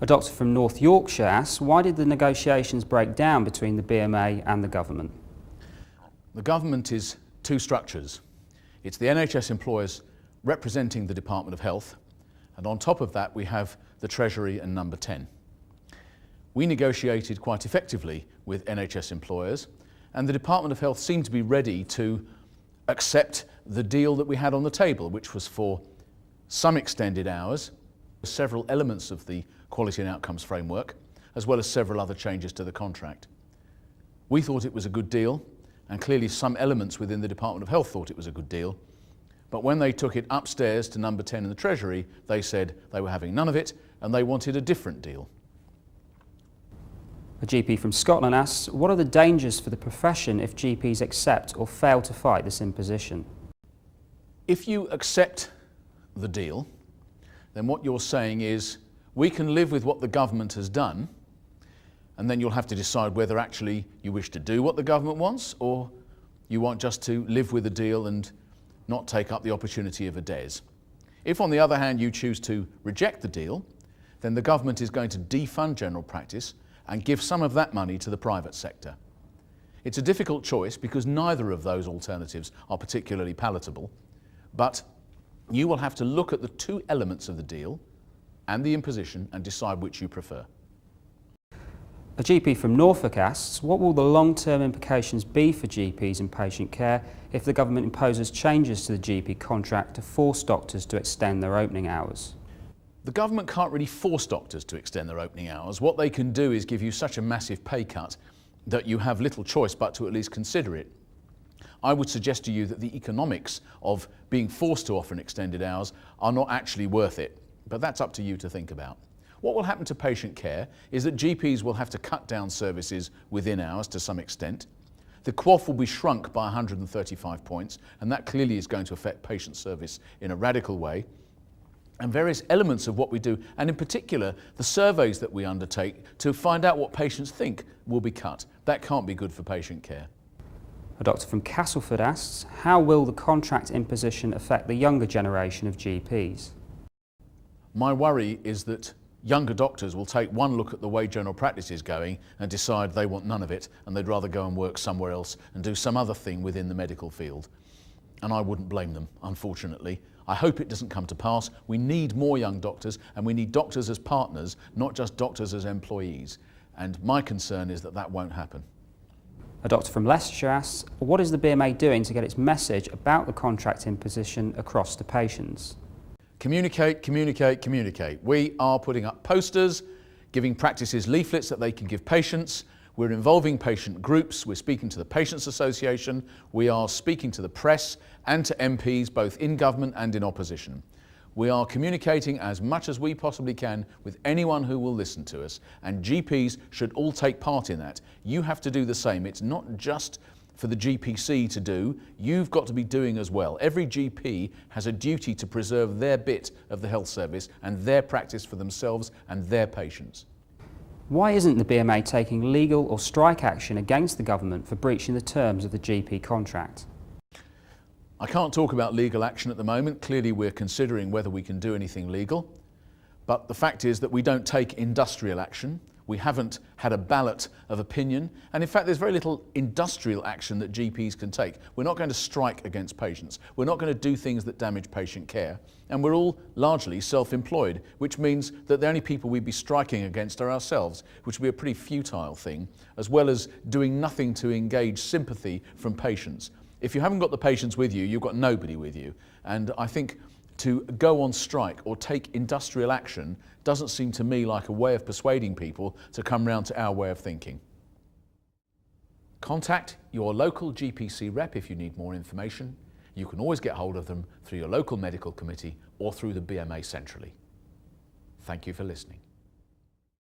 A doctor from North Yorkshire asks, why did the negotiations break down between the BMA and the government? The government is two structures. It's the NHS employers representing the Department of Health, and on top of that we have the Treasury and Number 10. We negotiated quite effectively with NHS employers, and the Department of Health seemed to be ready to accept the deal that we had on the table, which was for some extended hours, several elements of the Quality and Outcomes Framework, as well as several other changes to the contract. We thought it was a good deal, and clearly some elements within the Department of Health thought it was a good deal, but when they took it upstairs to Number 10 in the Treasury, they said they were having none of it and they wanted a different deal. A GP from Scotland asks, what are the dangers for the profession if GPs accept or fail to fight this imposition? If you accept the deal, then what you're saying is, we can live with what the government has done, and then you'll have to decide whether actually you wish to do what the government wants, or you want just to live with the deal and not take up the opportunity of a DES. If, on the other hand, you choose to reject the deal, then the government is going to defund general practice and give some of that money to the private sector. It's a difficult choice because neither of those alternatives are particularly palatable, but you will have to look at the two elements of the deal and the imposition and decide which you prefer. A GP from Norfolk asks, what will the long-term implications be for GPs in patient care if the government imposes changes to the GP contract to force doctors to extend their opening hours? The government can't really force doctors to extend their opening hours. What they can do is give you such a massive pay cut that you have little choice but to at least consider it. I would suggest to you that the economics of being forced to offer an extended hours are not actually worth it, but that's up to you to think about. What will happen to patient care is that GPs will have to cut down services within hours to some extent. The QOF will be shrunk by 135 points, and that clearly is going to affect patient service in a radical way. And various elements of what we do, and in particular the surveys that we undertake to find out what patients think, will be cut. That can't be good for patient care. A doctor from Castleford asks, how will the contract imposition affect the younger generation of GPs? My worry is that younger doctors will take one look at the way general practice is going and decide they want none of it and they'd rather go and work somewhere else and do some other thing within the medical field. And I wouldn't blame them, unfortunately. I hope it doesn't come to pass. We need more young doctors, and we need doctors as partners, not just doctors as employees. And my concern is that that won't happen. A doctor from Leicestershire asks, what is the BMA doing to get its message about the contract imposition across to patients? Communicate, communicate, communicate. We are putting up posters, giving practices leaflets that they can give patients. We're involving patient groups. We're speaking to the Patients Association. We are speaking to the press and to MPs, both in government and in opposition. We are communicating as much as we possibly can with anyone who will listen to us, and GPs should all take part in that. You have to do the same. It's not just for the GPC to do, you've got to be doing as well. Every GP has a duty to preserve their bit of the health service and their practice for themselves and their patients. Why isn't the BMA taking legal or strike action against the government for breaching the terms of the GP contract? I can't talk about legal action at the moment. Clearly we're considering whether we can do anything legal, but the fact is that we don't take industrial action. We haven't had a ballot of opinion, and in fact there's very little industrial action that GPs can take. We're not going to strike against patients. We're not going to do things that damage patient care, and we're all largely self-employed, which means that the only people we'd be striking against are ourselves, which would be a pretty futile thing, as well as doing nothing to engage sympathy from patients. If you haven't got the patients with you, you've got nobody with you, and I think to go on strike or take industrial action doesn't seem to me like a way of persuading people to come round to our way of thinking. Contact your local GPC rep if you need more information. You can always get hold of them through your local medical committee or through the BMA centrally. Thank you for listening.